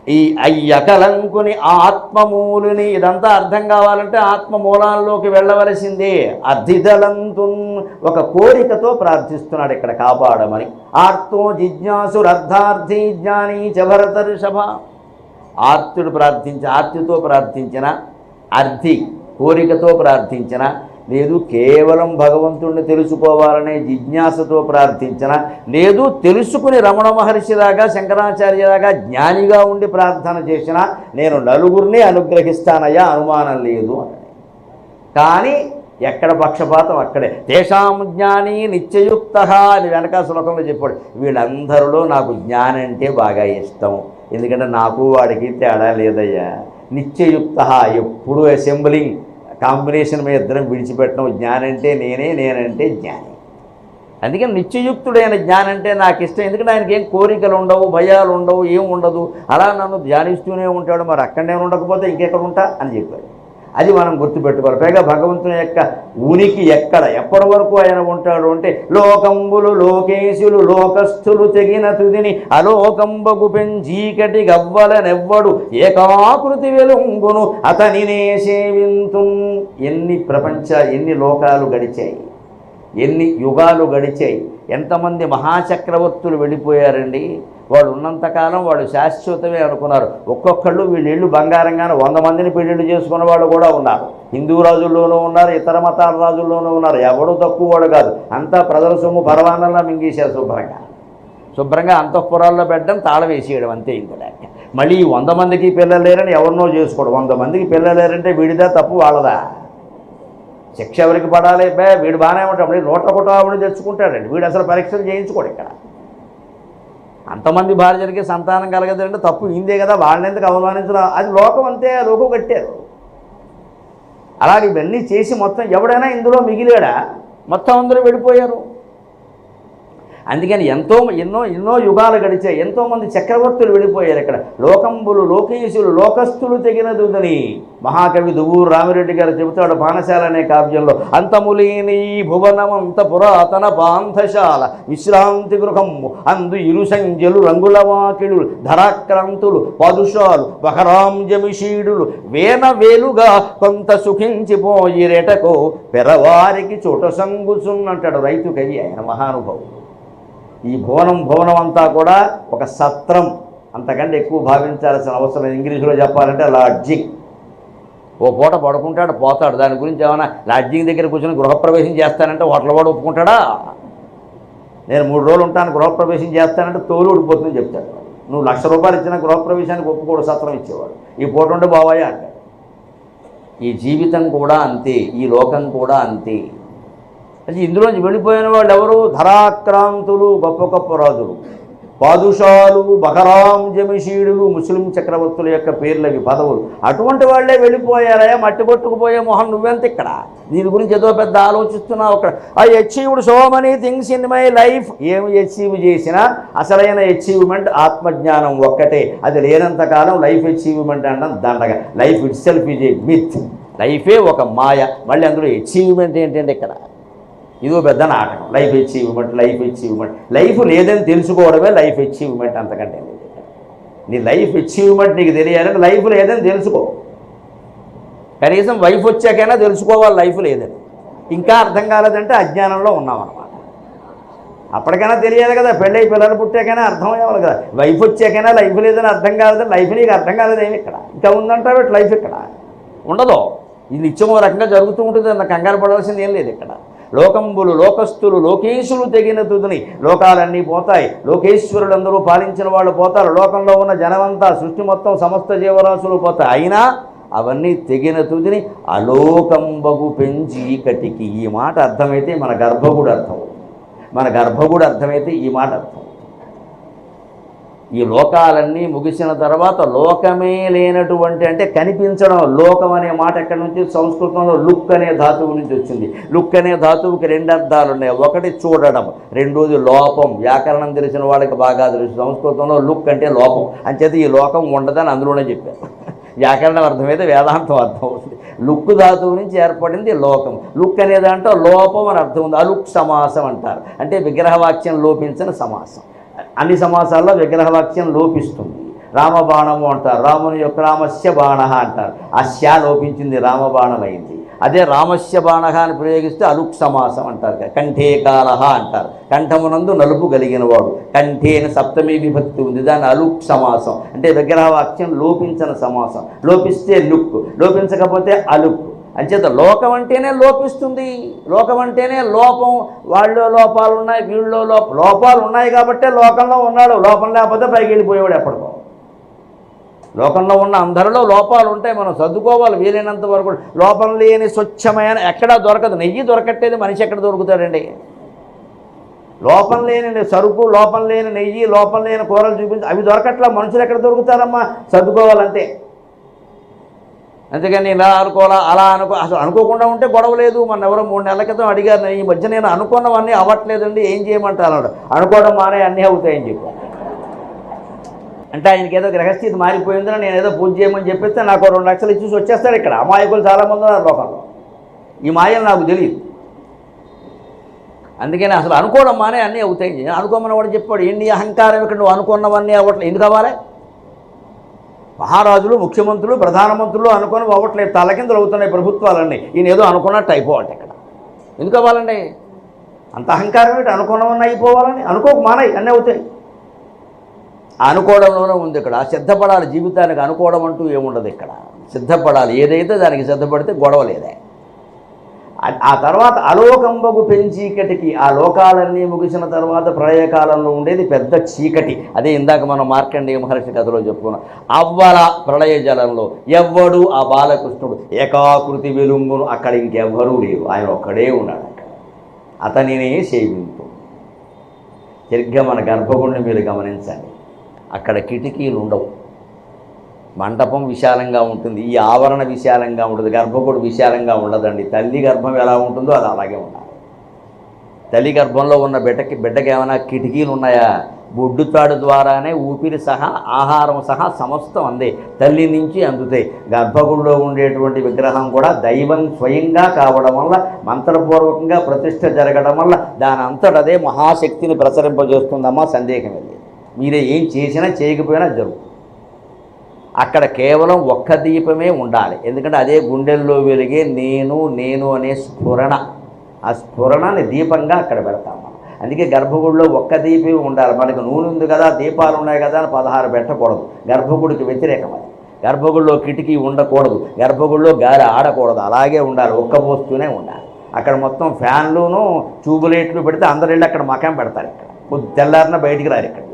ఈ అయ్యకలంకుని ఆత్మమూలుని, ఇదంతా అర్థం కావాలంటే ఆత్మమూలాల్లోకి వెళ్ళవలసిందే. అర్థిదలంతున్, ఒక కోరికతో ప్రార్థిస్తున్నాడు ఇక్కడ కాపాడమని. ఆర్తో జిజ్ఞాసురర్థార్థి జ్ఞాని చ భరతర్షభ. ఆర్తుడు ఆర్తితో ప్రార్థించిన, అర్థి కోరికతో ప్రార్థించిన, లేదు కేవలం భగవంతుడిని తెలుసుకోవాలనే జిజ్ఞాసతో ప్రార్థించిన, లేదు తెలుసుకుని రమణ మహర్షిలాగా శంకరాచార్యలాగా జ్ఞానిగా ఉండి ప్రార్థన చేసిన, నేను నలుగురిని అనుగ్రహిస్తానయ్యా, అనుమానం లేదు అని. కానీ ఎక్కడ పక్షపాతం అక్కడే. తేషాం జ్ఞాని నిత్యయుక్త అని వెనక శ్లోకంలో చెప్పాడు. వీళ్ళందరిలో నాకు జ్ఞానం అంటే బాగా ఇష్టం, ఎందుకంటే నాకు వాడికి తేడా లేదయ్యా. నిత్యయుక్త, ఎప్పుడు అసెంబ్లింగ్ కాంబినేషన్ మీద ఇద్దరం విడిచిపెట్టడం. జ్ఞానంటే నేనే, నేనంటే జ్ఞాని. అందుకని నిత్యయుక్తుడైన జ్ఞానంటే నాకు ఇష్టం, ఎందుకంటే ఆయనకి ఏం కోరికలు ఉండవు, భయాలు ఉండవు, ఏం ఉండదు. అలా నన్ను ధ్యానిస్తూనే ఉంటాడు. మరి అక్కడనే ఉండకపోతే ఇంకెక్కడ ఉంటా అని చెప్పాడు. అది మనం గుర్తుపెట్టుకోవాలి. పైగా భగవంతుని యొక్క ఉనికి ఎక్కడ, ఎప్పటి వరకు ఆయన ఉంటాడు అంటే, లోకంబులు లోకేశులు లోకస్థులు తెగిన తుదిని అలోకంబగు పెంచీకటి గవ్వలనెవ్వడు ఏకాకృతి వెలుంగును అతనినే సేవింతున్. ఎన్ని లోకాలు గడిచాయి, ఎన్ని యుగాలు గడిచాయి, ఎంతమంది మహాచక్రవర్తులు వెళ్ళిపోయారండి. వాళ్ళు ఉన్నంతకాలం వాళ్ళు శాశ్వతమే అనుకున్నారు. ఒక్కొక్కళ్ళు వీళ్ళు ఇళ్ళు బంగారంగానే 100 మందిని పెళ్ళిళ్ళు చేసుకున్న వాళ్ళు కూడా ఉన్నారు. హిందూ రాజుల్లోనూ ఉన్నారు, ఇతర మతాల రాజుల్లోనూ ఉన్నారు. ఎవడు తక్కువ వాడు కాదు. అంతా ప్రజల సొమ్ము పరవానంలా మింగేశారు శుభ్రంగా. శుభ్రంగా అంతఃపురాల్లో పెట్టడం, తాళం వేసేయడం, అంతే. ఇంక లేక మళ్ళీ 100 మందికి పిల్లలు లేరని ఎవరినో చేసుకోవడం. 100 మందికి పిల్లలు లేరంటే వీడిదా తప్పు వాళ్ళదా? శిక్ష ఎవరికి పడాలి? వీడు బాగానే ఉంటాడు, 101 ఆవిడ తెచ్చుకుంటాడండి. వీడు అసలు పరీక్షలు చేయించుకోడు. ఇక్కడ అంతమంది భార్యలకి సంతానం కలగదంటే తప్పు ఇందే కదా, వాళ్ళని ఎందుకు అవమానించడం? అది లోకం, అంతే. లోకం కట్టారు. అలాగే ఇవన్నీ చేసి మొత్తం ఎవడైనా ఇందులో మిగిలాడా? మొత్తం అందరూ వెళ్ళిపోయారు. అందుకని ఎన్నో యుగాలు గడిచాయి. ఎంతోమంది చక్రవర్తులు వెళ్ళిపోయారు. ఇక్కడ లోకంబులు, లోకేశులు, లోకస్తులు తెగినదుదని మహాకవి దువ్వూరు రామిరెడ్డి గారు చెబుతాడు పానశాల అనే కావ్యంలో. అంతములేని భువనమంత పురాతన పాంథశాల విశ్రాంతి గృహం అందు ఇరుసంజలు రంగుల వాకిలు ధరాక్రాంతులు పదుషాలు వహరాంజమిషీడులు వేలుగా కొంత సుఖించిపోయిరెటకో పెరవారికి చోట సంగుసున్నట్టాడు రైతు కవి, ఆయన మహానుభావుడు. ఈ భువనం అంతా కూడా ఒక సత్రం, అంతకంటే ఎక్కువ భావించాల్సిన అవసరం. ఇంగ్లీష్లో చెప్పాలంటే లాడ్జింగ్. ఓ పూట పడుకుంటాడు, పోతాడు. దాని గురించి ఏమైనా లాడ్జింగ్ దగ్గర కూర్చొని గృహప్రవేశం చేస్తానంటే హోటల్ వాడు ఒప్పుకుంటాడా? నేను 3 రోజులు ఉంటాను, గృహప్రవేశం చేస్తానంటే తోలు ఊడిపోతుందని చెప్తాడు. నువ్వు ₹1,00,000 ఇచ్చిన గృహప్రవేశానికి ఒప్పుకోడు, సత్రం ఇచ్చేవాడు. ఈ పూట ఉంటే బావాయా అంటాడు. ఈ జీవితం కూడా అంతే, ఈ లోకం కూడా అంతే. ఇందులోంచి వెళ్ళిపోయిన వాళ్ళు ఎవరు? ధరాక్రాంతులు, గొప్ప గొప్ప రాజులు, పాదుషాలు, బహరాం జమిషీడులు, ముస్లిం చక్రవర్తుల యొక్క పేర్లవి, పదవులు. అటువంటి వాళ్ళే వెళ్ళిపోయారయా. మట్టి కొట్టుకుపోయే మొహం నువ్వెంత ఇక్కడ? దీని గురించి ఏదో పెద్ద ఆలోచిస్తున్నావు. అక్కడ I achieved so many things in my life. ఏమి అచీవ్ చేసినా అసలైన అచీవ్మెంట్ ఆత్మజ్ఞానం ఒక్కటే. అది లేనంతకాలం లైఫ్ అచీవ్మెంట్ అంటాం దండగా. Life it self is a myth. లైఫే ఒక మాయ. మళ్ళీ అందులో అచీవ్మెంట్ ఏంటంటే ఇక్కడ ఇదో పెద్ద నాటకం. Life achievement. లైఫ్ లేదని తెలుసుకోవడమే లైఫ్ అచీవ్మెంట్, అంతకంటే లేదు. నీ లైఫ్ అచీవ్మెంట్ నీకు తెలియాలంటే లైఫ్ లేదని తెలుసుకో. కనీసం వైఫ్ వచ్చాకైనా తెలుసుకోవాలి లైఫ్ లేదని. ఇంకా అర్థం కాలేదంటే అజ్ఞానంలో ఉన్నామన్నమాట. అప్పటికైనా తెలియాలి కదా, పెళ్ళై పిల్లలు పుట్టాకైనా అర్థం అవ్వాలి కదా. వైఫ్ వచ్చాకైనా లైఫ్ లేదని అర్థం కాలేదని లైఫ్ నీకు అర్థం కాలేదేమి ఇక్కడ? ఇంకా ఉందంటావు లైఫ్ ఇక్కడ ఉండదు. ఇది నిత్యం రకంగా జరుగుతూ ఉంటుంది. అన్న కంగారు పడవలసింది ఏం లేదు ఇక్కడ. లోకంబులు, లోకస్తులు, లోకేశులు తెగిన తుదిని. లోకాలన్నీ పోతాయి, లోకేశ్వరులందరూ పాలించిన వాళ్ళు పోతారు. లోకంలో ఉన్న జనమంతా, సృష్టి మొత్తం, సమస్త జీవరాశులు పోతాయి. అయినా అవన్నీ తెగిన తుదిని అలోకంబగు పెంచి కటికి. ఈ మాట అర్థమైతే మన గర్భగుడు అర్థమైతే ఈ మాట అర్థం. ఈ లోకాలన్నీ ముగిసిన తర్వాత లోకమే లేనటువంటి, అంటే కనిపించడం. లోకం అనే మాట ఎక్కడి నుంచి? సంస్కృతంలో లుక్ అనే ధాతువు నుంచి వచ్చింది. లుక్ అనే ధాతువుకి 2 అర్థాలు ఉన్నాయి. ఒకటి చూడడం, రెండోది లోపం. వ్యాకరణం తెలిసిన వాళ్ళకి బాగా తెలుసు. సంస్కృతంలో లుక్ అంటే లోపం, అంచేత ఈ లోకం ఉండదని అందులోనే చెప్పారు. వ్యాకరణం అర్థమైతే వేదాంతం అర్థం అవుతుంది. లుక్ ధాతువు నుంచి ఏర్పడింది లోకం. లుక్ అనే దాంట్లో లోపం అని అర్థం ఉంది. అలుక్ సమాసం అంటారు, అంటే విగ్రహవాక్యం లోపించిన సమాసం. అన్ని సమాసాల్లో విగ్రహవాక్యం లోపిస్తుంది. రామబాణము అంటారు, రాముని యొక్క రామస్య బాణ అంటారు. ఆ శ లోపించింది, రామబాణం అయింది. అదే రామస్య బాణ అని ప్రయోగిస్తే అలుక్ సమాసం అంటారు. కంఠే కాలహ అంటారు, కంఠమునందు నలుపు కలిగినవాడు. కంఠే అని సప్తమి విభక్తి ఉంది, దాన్ని అలుక్ సమాసం అంటే విగ్రహవాక్యం లోపించిన సమాసం. లోపిస్తే లుక్, లోపించకపోతే అలుక్. అంచేత లోకం అంటేనే లోపిస్తుంది. లోకం అంటేనే లోపం. వాళ్ళలో లోపాలు ఉన్నాయి, వీళ్ళలో లోపాలు ఉన్నాయి కాబట్టే లోకంలో ఉన్నాడు. లోపం లేకపోతే పైకి వెళ్ళిపోయేవాడు ఎప్పటికో. లోకంలో ఉన్న అందరిలో లోపాలు ఉంటాయి, మనం సర్దుకోవాలి వీలైనంత వరకు. లోపం లేని స్వచ్ఛమైన ఎక్కడా దొరకదు. నెయ్యి దొరకట్టేది మనిషి ఎక్కడ దొరుకుతాడండి? లోపం లేని సరుకు, లోపం లేని నెయ్యి, లోపం లేని కూరలు చూపించి అవి దొరకట్లా. మనుషులు ఎక్కడ దొరుకుతారమ్మా? సర్దుకోవాలంతే. అందుకని ఇలా అనుకోవాలా, అలా అసలు అనుకోకుండా ఉంటే గొడవ లేదు. మన ఎవరో 3 నెలల క్రితం అడిగారు, ఈ మధ్య నేను అనుకున్నవన్నీ అవ్వట్లేదండి, ఏం చేయమంటారు అన్నాడు. అనుకోవడం మానే అన్నీ అవుతాయని చెప్పి. అంటే ఆయనకి ఏదో గ్రహస్థితి మారిపోయిందని నేను ఏదో పూజ చేయమని చెప్పేస్తే నాకు 2 లక్షలు ఇచ్చేసి వచ్చేస్తాడు. ఇక్కడ అమాయకులు చాలామంది ఉన్నారు లోకంలో. ఈ మాయలు నాకు తెలియదు. అందుకని అసలు అనుకోవడం మానే అన్నీ అవుతాయి. అనుకోమని వాడు చెప్పాడు, ఏంటి అహంకారం ఇక్కడ, నువ్వు అనుకున్నవన్నీ అవ్వట్లేదు, ఎందుకు కావాలి? మహారాజులు, ముఖ్యమంత్రులు, ప్రధానమంత్రులు అనుకుని అవ్వట్లేదు, తలకిందులు అవుతున్నాయి ప్రభుత్వాలన్నీ. ఈయన ఏదో అనుకున్నట్టు అయిపోవాలి. ఇక్కడ ఎందుకు అవ్వాలండి? అంత అహంకారం ఏంటి? అనుకున్నవన్నీ అయిపోవాలని. అనుకోక మానవి అన్నీ అవుతాయి. అనుకోవడంలోనే ఉంది ఇక్కడ. సిద్ధపడాలి జీవితానికి. అనుకోవడం అంటూ ఏముండదు ఇక్కడ. సిద్ధపడాలి. ఏదైతే దానికి సిద్ధపడితే గొడవ లేదే. ఆ తర్వాత అలోకంబగు పెంచీకటికి, ఆ లోకాలన్నీ ముగిసిన తర్వాత ప్రళయకాలంలో ఉండేది పెద్ద చీకటి. అదే ఇందాక మనం మార్కండేయ మహర్షి కథలో చెప్పుకున్నాం. అవ్వల ప్రళయ జలంలో ఎవ్వడు ఆ బాలకృష్ణుడు ఏకాకృతి వెలుంగును, అక్కడ ఇంకెవ్వరూ లేరు, ఆయన ఒక్కడే ఉన్నాడు అక్కడ. అతనినే సేవింతు. సరిగ్గా మన గర్భగుడిని మీరు గమనించండి, అక్కడ కిటికీలు ఉండవు, మంటపం విశాలంగా ఉంటుంది, ఈ ఆవరణ విశాలంగా ఉంటుంది, గర్భగుడి విశాలంగా ఉండదండి. తల్లి గర్భం ఎలా ఉంటుందో అది అలాగే ఉండాలి. తల్లి గర్భంలో ఉన్న బిడ్డకి ఏమైనా కిటికీలు ఉన్నాయా? బొడ్డుతాడు ద్వారానే ఊపిరి సహా ఆహారం సహా సమస్తం అందే, తల్లి నుంచి అందుతాయి. గర్భగుడిలో ఉండేటువంటి విగ్రహం కూడా దైవం స్వయంగా కావడం వల్ల, మంత్రపూర్వకంగా ప్రతిష్ఠ జరగడం వల్ల దాని అంతటదే మహాశక్తిని ప్రసరింపజేస్తుందమ్మా, సందేహం లేదు. మీరే ఏం చేసినా చేయకపోయినా జరుగుతుంది. అక్కడ కేవలం ఒక్క దీపమే ఉండాలి, ఎందుకంటే అదే గుండెల్లో వెలిగే నేను అనే స్ఫురణ, ఆ స్ఫురణని దీపంగా అక్కడ పెడతాం మనం. అందుకే గర్భగుడిలో ఒక్క దీపం ఉండాలి. మనకు నూనె ఉంది కదా, దీపాలు ఉన్నాయి కదా అని 16 పెట్టకూడదు, గర్భగుడికి వ్యతిరేకం అది. గర్భగుడిలో కిటికీ ఉండకూడదు, గర్భగుడిలో గాలి ఆడకూడదు, అలాగే ఉండాలి, ఒక్క పోస్తూనే ఉండాలి. అక్కడ మొత్తం ఫ్యాన్లును ట్యూబులైట్లు పెడితే అందరు వెళ్ళి అక్కడ మకాం పెడతారు. ఇక్కడ తెల్లారిన బయటికి రారు. ఇక్కడ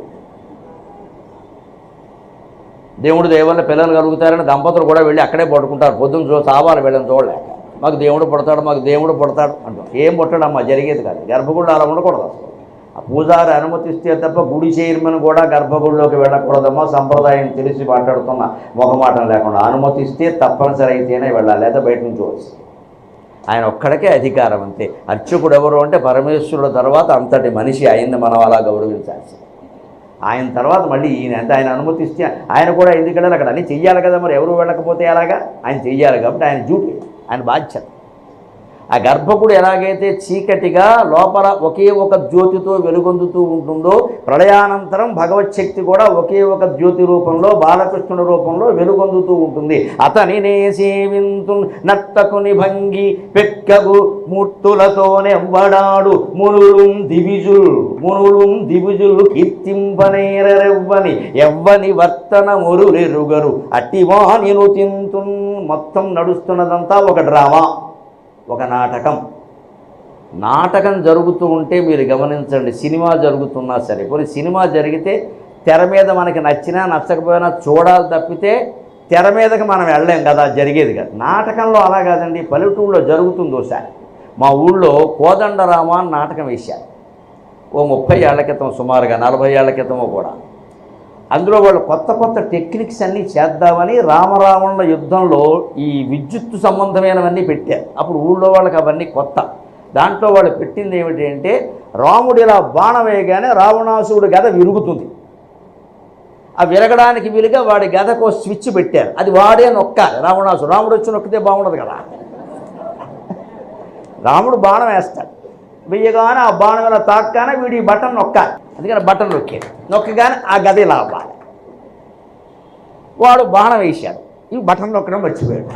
దేవుడు దేవుళ్ళ పిల్లలు కలుగుతారని దంపతులు కూడా వెళ్ళి అక్కడే పడుకుంటారు. పొద్దున్న చావాలి వెళ్ళని చూడలేక, మాకు దేవుడు పుడతాడు అంటాం. ఏం పుట్టడమ్మా, జరిగేది కాదు. గర్భగుడిలో అలా ఉండకూడదు అసలు. ఆ పూజారి అనుమతిస్తే తప్ప గుడి చైర్మన్ కూడా గర్భగుడిలోకి వెళ్ళకూడదమ్మా. సంప్రదాయం తెలిసి మాట్లాడుతున్న మొహమాటం లేకుండా అనుమతిస్తే తప్పనిసరి అయితేనే వెళ్ళాలి, లేదా బయట నుంచి వచ్చి. ఆయన ఒక్కడికే అధికారం అంతే. అర్చకుడు ఎవరు అంటే పరమేశ్వరుడు తర్వాత అంతటి మనిషి, ఆయన్ని మనం అలా గౌరవించాల్సి. ఆయన తర్వాత మళ్ళీ ఈయన, అంటే ఆయన అనుమతిస్తే ఆయన కూడా ఎందుకంటే అక్కడ అన్నీ చెయ్యాలి కదా, మరి ఎవరు వెళ్ళకపోతే ఎలాగా, ఆయన చెయ్యాలి కాబట్టి ఆయన డ్యూటీ, ఆయన బాధ్యత. ఆ గర్భగుడి ఎలాగైతే చీకటిగా లోపల ఒకే ఒక జ్యోతితో వెలుగొందుతూ ఉంటుందో, ప్రళయానంతరం భగవచ్ఛక్తి కూడా ఒకే ఒక జ్యోతి రూపంలో, బాలకృష్ణుడి రూపంలో వెలుగొందుతూ ఉంటుంది. అతనినే సేవింతు నర్తకుని భంగి పెక్కగు మూర్తులతోనెవ్వడాడు మునులు దివిజులు కీర్తింపనేరెవ్వని ఎవ్వని వర్తన మురులెరుగరు అట్టివానిను తింతు. మొత్తం నడుస్తున్నదంతా ఒక డ్రామా, ఒక నాటకం జరుగుతూ ఉంటే మీరు గమనించండి. సినిమా జరుగుతున్నా సరే, కొన్ని సినిమా జరిగితే తెర మీద మనకి నచ్చినా నచ్చకపోయినా చూడాలి తప్పితే తెర మీదకి మనం వెళ్ళలేం కదా, జరిగేది కదా. నాటకంలో అలా కాదండి. పల్లెటూళ్ళలో జరుగుతుంది. ఒకసారి మా ఊళ్ళో కోదండరామ అని నాటకం వేశారు, ఓ 30 ఏళ్ల క్రితం, సుమారుగా 40 ఏళ్ల క్రితమో కూడా. అందులో వాళ్ళు కొత్త టెక్నిక్స్ అన్నీ చేద్దామని రామరావణుల యుద్ధంలో ఈ విద్యుత్తు సంబంధమైనవన్నీ పెట్టారు. అప్పుడు ఊళ్ళో వాళ్ళకి అవన్నీ కొత్త. దాంట్లో వాళ్ళు పెట్టింది ఏమిటి అంటే, రాముడు ఇలా బాణం వేయగానే రావణాసురుడు గద విరుగుతుంది. ఆ విరగడానికి వీలుగా వాడి గదకు స్విచ్ పెట్టారు, అది వాడే నొక్కాలి. రాముడు వచ్చి నొక్కితే బాగుండదు కదా. రాముడు బాణం వేస్తాడు, వెయ్యగానే ఆ బాణం ఇలా తాక్కానే వీడి బటన్ నొక్కాలి. అందుకని బటన్ నొక్కగానే ఆ గద ఇలా అవ్వాలి. వాడు బాణం వేశాడు, ఈ బటన్ నొక్కడం మర్చిపోయాడు.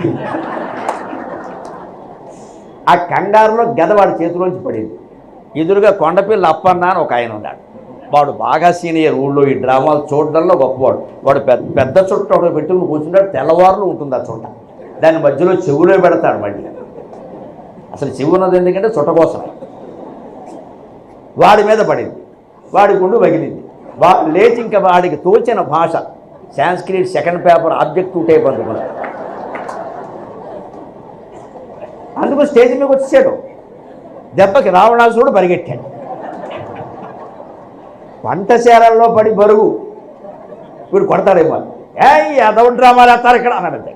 ఆ కంగారులో గద వాడి చేతిలోంచి పడింది. ఎదురుగా కొండపిల్ల అప్పన్న అని ఒక ఆయన ఉన్నాడు. వాడు బాగా సీనియర్, ఊళ్ళో ఈ డ్రామాలు చూడడంలో గొప్పవాడు. వాడు పెద్ద చుట్ట ఒకటి పెట్టుకుని కూర్చుంటాడు. తెల్లవారులు ఉంటుంది ఆ చుట్ట, దాని మధ్యలో చెవులో పెడతాడు. మళ్ళీ అసలు చెవు ఉన్నది ఎందుకంటే చుట్ట కోసం. వాడి మీద పడింది, వాడి గుండు పగిలింది. లేచి ఇంకా వాడికి తోచిన భాష Sanskrit second paper objective type అనుకున్నాడు. అందుకు స్టేజ్ మీదకి వచ్చాడు. దెబ్బకి రావణాసురుడు పరిగెట్టాడు. వంటశాలల్లో పడి బరువు వీడు కొడతాడేమో, అదొక డ్రామాలు వేస్తారు ఇక్కడ అన్నాడు.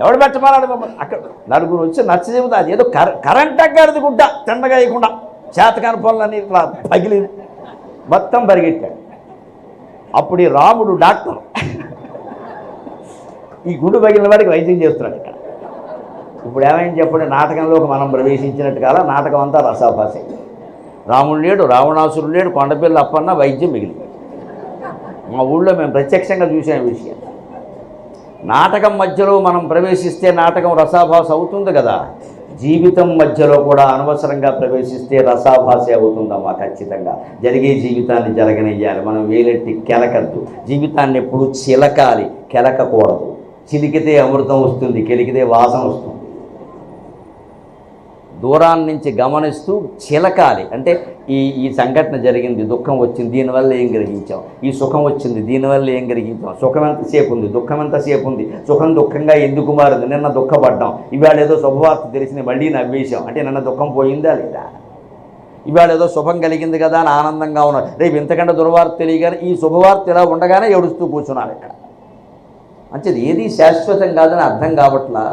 ఎవడు పెట్టమన్నాడు మమ్మల్ని? అక్కడ నలుగురు వచ్చి నచ్చ చెబుతా, అది ఏదో కరెంట్ అగ్గాడిది గుడ్డ తిన్నగా వేయకుండా చేతకాని పనులన్నీ ఇట్లా పగిలింది, మొత్తం పరిగెట్టాడు. అప్పుడు ఈ రాముడు డాక్టర్, ఈ గుండు పగిలిన వాడికి వైద్యం చేస్తున్నాడు ఇక్కడ. ఇప్పుడు ఏమైంది చెప్పండి, నాటకంలోకి మనం ప్రవేశించినట్టు కాల నాటకం అంతా రసాభాసే. రాముడు లేడు, రావణాసురుడు లేడు, కొండపిల్ల అప్పన్న, వైద్యం మిగిలిపోయాడు. మా ఊళ్ళో మేము ప్రత్యక్షంగా చూసాం విషయం. నాటకం మధ్యలో మనం ప్రవేశిస్తే నాటకం రసాభాస అవుతుంది కదా, జీవితం మధ్యలో కూడా అనవసరంగా ప్రవేశిస్తే రసాభాస అవుతుందమ్మా. ఖచ్చితంగా జరిగే జీవితాన్ని జరగనియ్యాలి. మనం వేలెట్టి కెలకద్దు. జీవితాన్ని ఎప్పుడు చిలకాలి, కెలకకూడదు. చిలికితే అమృతం వస్తుంది, కెలికితే వాసన వస్తుంది. దూరాన్ని నుంచి గమనిస్తూ చిలకాలి. అంటే ఈ సంఘటన జరిగింది, దుఃఖం వచ్చింది, దీనివల్ల ఏం గ్రహించాం, ఈ సుఖం వచ్చింది, దీనివల్ల ఏం గ్రహించాం, సుఖం ఎంతసేపు ఉంది, దుఃఖం ఎంతసేపు ఉంది, సుఖం దుఃఖంగా ఎందుకు మారింది, నిన్న దుఃఖపడ్డాం, ఇవాళ ఏదో శుభవార్త తెలిసింది మళ్ళీ నవ్వేశాం, అంటే నిన్న దుఃఖం పోయిందా లేదా, ఇవాళ ఏదో శుభం కలిగింది కదా అని ఆనందంగా ఉన్నారు, రేపు ఇంతకంటే దుర్వార్త తెలియగానే ఈ శుభవార్త ఇలా ఉండగానే ఏడుస్తూ కూర్చున్నారు ఇక్కడ. మంచిది, ఏది శాశ్వతం కాదని అర్థం కావట్లా.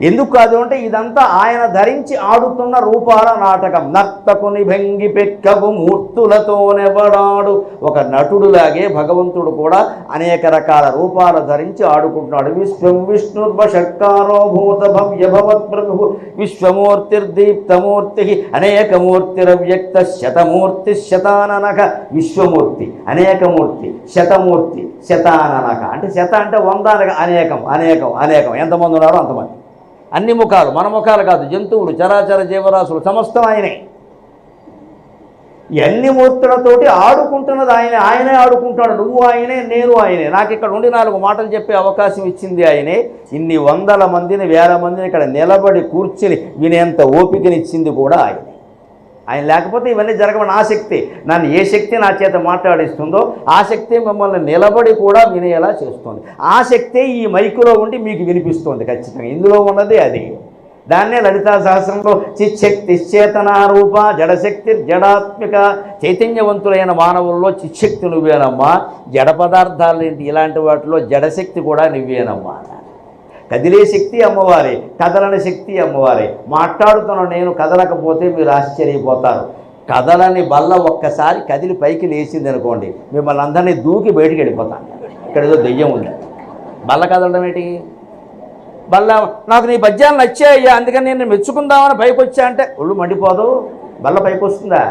ఎందుకు కాదు అంటే ఇదంతా ఆయన ధరించి ఆడుతున్న రూపాల నాటకం. నర్తకుని భంగి పెక్కగు మూర్తులతోనెవడాడు. ఒక నటుడులాగే భగవంతుడు కూడా అనేక రకాల రూపాలు ధరించి ఆడుకుంటున్నాడు. విశ్వం విష్ణుర్వషట్కారో భూత భవ్య భవత్ ప్రభు విశ్వమూర్తిర్దీప్తమూర్తి అనేకమూర్తిరవ్యక్త శతమూర్తి శతాననక. విశ్వమూర్తి, అనేకమూర్తి, శతమూర్తి, శతాననక. అంటే శత అంటే 100 అనగా అనేకం, అనేకం, అనేకం. ఎంతమంది ఉన్నారో అంతమంది. అన్ని ముఖాలు, మన ముఖాలు కాదు, జంతువులు, చరాచర జీవరాశులు సమస్తం ఆయనే. ఎన్ని మూర్తులతోటి ఆడుకుంటున్నది ఆయనే. ఆయనే ఆడుకుంటాడు. నువ్వు ఆయనే, నేను ఆయనే. నాకు ఇక్కడ ఉండి 4 మాటలు చెప్పే అవకాశం ఇచ్చింది ఆయనే. ఇన్ని 100 మందిని 1000 మందిని ఇక్కడ నిలబడి కూర్చుని వినేంత ఓపికనిచ్చింది కూడా ఆయనే. ఆయన లేకపోతే ఇవన్నీ జరగవని. ఆ శక్తి, నన్ను ఏ శక్తి నా చేత మాట్లాడిస్తుందో ఆ శక్తి మిమ్మల్ని నిలబడి కూడా వినేలా చేస్తుంది. ఆ శక్తే ఈ మైకులో ఉండి మీకు వినిపిస్తుంది. ఖచ్చితంగా ఇందులో ఉన్నది అది. దాన్నే లలితా సహస్రంలో చిచ్చక్తి చేతనారూప జడశక్తి జడాత్మిక. చైతన్యవంతులైన మానవుల్లో చిచ్చక్తి నువ్వేనమ్మా, జడ పదార్థాలేంటి ఇలాంటి వాటిలో జడశక్తి కూడా నువ్వేనమ్మా. కదిలే శక్తి అమ్మవారే, కదలని శక్తి అమ్మవారే. మాట్లాడుతున్న నేను కదలకపోతే మీరు ఆశ్చర్యపోతారు. కదలని బల్ల ఒక్కసారి కదిలి పైకి లేచింది అనుకోండి, మిమ్మల్ని అందరినీ దూకి బయటికి వెళ్ళిపోతాను. ఇక్కడ ఏదో దెయ్యం ఉంది. బల్ల కదలడం ఏంటి? బల్ల నాకు నీ పద్యాలు నచ్చాయ్యా అందుకని నేను మెచ్చుకుందామని పైకి వచ్చా అంటే ఒళ్ళు మండిపోదు. బల్ల పైకి వస్తుందా?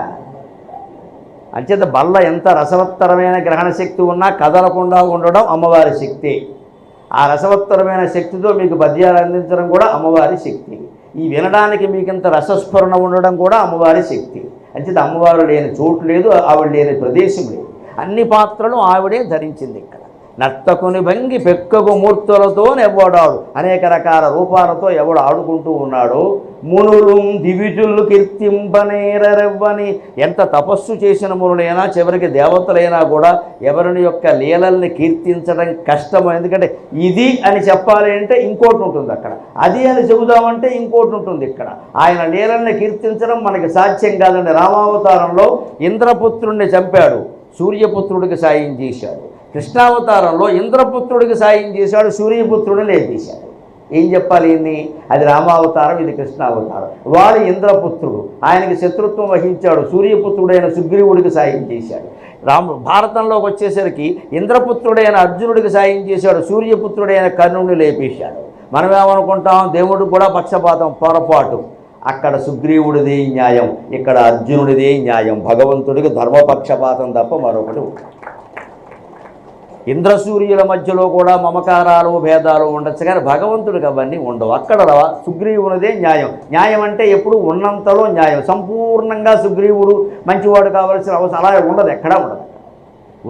అంచేత బల్ల ఎంత రసవత్తరమైన గ్రహణ శక్తి ఉన్నా కదలకుండా ఉండడం అమ్మవారి శక్తి. ఆ రసవత్తరమైన శక్తితో మీకు పద్యాలు అందించడం కూడా అమ్మవారి శక్తి. ఈ వినడానికి మీకింత రసస్ఫురణ ఉండడం కూడా అమ్మవారి శక్తి. అంచేత అమ్మవారు లేని చోటు లేదు, ఆవిడ లేని ప్రదేశం లేదు. అన్ని పాత్రలు ఆవిడే ధరించింది ఇక్కడ. నర్తకుని భంగి పెక్కగు మూర్తులతో ఎవడాడు. అనేక రకాల రూపాలతో ఎవడు ఆడుకుంటూ ఉన్నాడో. మునులు దివిజులు కీర్తింపనేరవ్వని. ఎంత తపస్సు చేసిన మునులైనా చివరికి దేవతలైనా కూడా ఎవరిని యొక్క లీలల్ని కీర్తించడం కష్టం. ఎందుకంటే ఇది అని చెప్పాలి అంటే ఇంకోటి ఉంటుంది అక్కడ, అది అని చెబుదామంటే ఇంకోటి ఉంటుంది ఇక్కడ. ఆయన లీలల్ని కీర్తించడం మనకి సాధ్యం కాదండి. రామావతారంలో ఇంద్రపుత్రుడిని చంపాడు, సూర్యపుత్రుడికి సాయం చేశాడు. కృష్ణావతారంలో ఇంద్రపుత్రుడికి సాయం చేశాడు, సూర్యపుత్రుడిని లేపేశాడు. ఏం చెప్పాలి ఇన్ని? అది రామావతారం, ఇది కృష్ణావతారం. వాడు ఇంద్రపుత్రుడు, ఆయనకి శత్రుత్వం వహించాడు. సూర్యపుత్రుడైన సుగ్రీవుడికి సాయం చేశాడు. భారతంలోకి వచ్చేసరికి ఇంద్రపుత్రుడైన అర్జునుడికి సాయం చేశాడు, సూర్యపుత్రుడైన కర్ణుడిని లేపేశాడు. మనం ఏమనుకుంటాం, దేవుడికి కూడా పక్షపాతం, పొరపాటు. అక్కడ సుగ్రీవుడిదే న్యాయం, ఇక్కడ అర్జునుడిదే న్యాయం. భగవంతుడికి ధర్మపక్షపాతం తప్ప మరొకటి ఉండదు. ఇంద్రసూర్యుల మధ్యలో కూడా మమకారాలు భేదాలు ఉండొచ్చు, కానీ భగవంతుడికి అవన్నీ ఉండవు. అక్కడ సుగ్రీవునిదే న్యాయం. న్యాయం అంటే ఎప్పుడు ఉన్నంతలో న్యాయం. సంపూర్ణంగా సుగ్రీవుడు మంచివాడు కావాల్సిన అవసరం అలా ఉండదు, ఎక్కడా ఉండదు.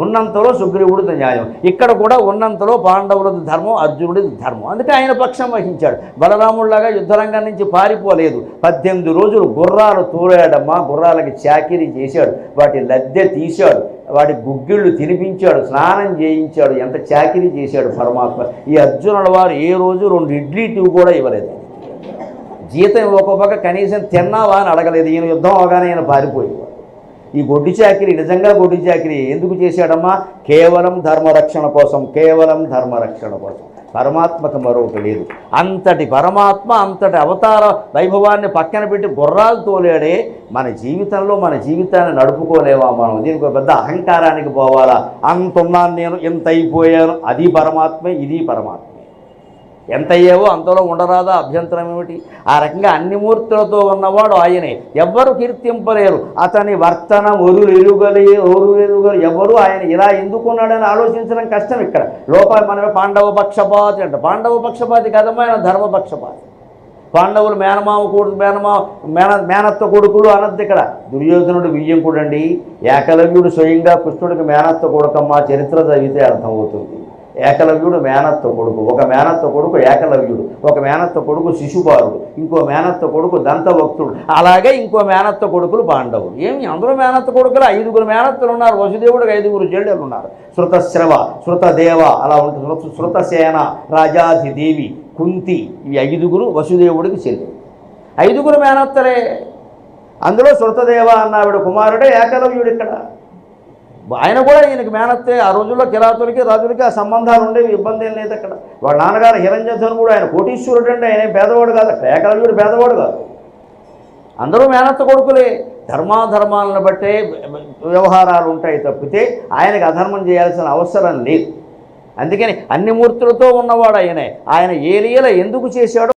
ఉన్నంతలో సుగ్రీవుడిది న్యాయం. ఇక్కడ కూడా ఉన్నంతలో పాండవులది ధర్మం, అర్జునుడిది ధర్మం. అందుకే ఆయన పక్షం వహించాడు. బలరాముడిలాగా యుద్ధరంగం నుంచి పారిపోలేదు. 18 రోజులు గుర్రాలు తోలాడమ్మా. గుర్రాలకి చాకిరీ చేశాడు, వాటి లద్దె తీశాడు, వాటి గుగ్గిళ్ళు తినిపించాడు, స్నానం చేయించాడు. ఎంత చాకిరీ చేశాడు పరమాత్మ. ఈ అర్జునుల వారు ఏ రోజు 2 ఇడ్లీ టీ కూడా ఇవ్వలేదు. జీతం ఒక్కొక్క కనీసం తిన్నావా అని అడగలేదు. ఈయన యుద్ధం అవగానే ఈయన పారిపోయేవాడు. ఈ గొడ్డి చాకిరీ నిజంగా గొడ్డి చాకిరీ ఎందుకు చేశాడమ్మా? కేవలం ధర్మరక్షణ కోసం, కేవలం ధర్మరక్షణ కోసం. పరమాత్మకు మరొకటి లేదు. అంతటి పరమాత్మ అంతటి అవతార వైభవాన్ని పక్కన పెట్టి గుర్రాలు తోలాడే. మన జీవితంలో మన జీవితాన్ని నడుపుకోలేవా మనం? దీనికి పెద్ద అహంకారానికి పోవాలా? అంతున్నాను నేను, ఎంత అయిపోయాను, అది పరమాత్మే, ఇది పరమాత్మే. ఎంత అయ్యావో అంతలో ఉండరాదా? అభ్యంతరం ఏమిటి? ఆ రకంగా అన్ని మూర్తులతో ఉన్నవాడు ఆయనే. ఎవ్వరు కీర్తింపలేరు అతని వర్తన. ఒరులెరుగలే ఎవరు ఆయన ఇలా ఎందుకున్నాడని ఆలోచించడం కష్టం. ఇక్కడ మనమే పాండవ పక్షపాతి అంట. పాండవ పక్షపాతి కదమ్మా, ఆయన ధర్మపక్షపాతి. పాండవులు మేనత్త కొడుకులు అనద్దు ఇక్కడ. దుర్యోధనుడు వియ్యంకుడండి. ఏకలవ్యుడు స్వయంగా కృష్ణుడికి మేనత్త కొడుకమ్మ. చరిత్ర చదివితే అర్థమవుతుంది. ఏకలవ్యుడు మేనత్త కొడుకు, ఒక మేనత్త కొడుకు ఏకలవ్యుడు, ఒక మేనత్త కొడుకు శిశుపాలుడు, ఇంకో మేనత్త కొడుకు దంతభక్తుడు, అలాగే ఇంకో మేనత్త కొడుకులు పాండవులు. ఏమి అందరూ మేనత్త కొడుకులు? 5గురు మేనత్తలు ఉన్నారు. వసుదేవుడికి 5గురు చెల్లెలు ఉన్నారు. శృతశ్రవ, శృతదేవ, అలా ఉంటుంది. శృతసేన, రాజాధిదేవి, కుంతి, ఈ 5గురు వసుదేవుడికి చెల్లెలు. 5గురు మేనత్తలే. అందులో శృతదేవ అన్నావిడ కుమారుడే ఏకలవ్యుడు. ఇక్కడ ఆయన కూడా ఈయనకి మేనత్తే. ఆ రోజుల్లో కిరాతులకి రాజులకి ఆ సంబంధాలు ఉండేవి, ఇబ్బంది ఏం లేదు. అక్కడ వాళ్ళ నాన్నగారు హిరణ్యధనుడు, ఆయన కోటీశ్వరుడు అండి, ఆయన పేదవాడు కాదు. అక్కడ ఏకలవ్యుడు పేదవాడు కాదు. అందరూ మేనత్త కొడుకులే. ధర్మాధర్మాలను బట్టే వ్యవహారాలు ఉంటాయి తప్పితే ఆయనకి అధర్మం చేయాల్సిన అవసరం లేదు. అందుకని అన్ని మూర్తులతో ఉన్నవాడు ఆయనే. ఆయన ఏ లీల ఎందుకు చేశాడో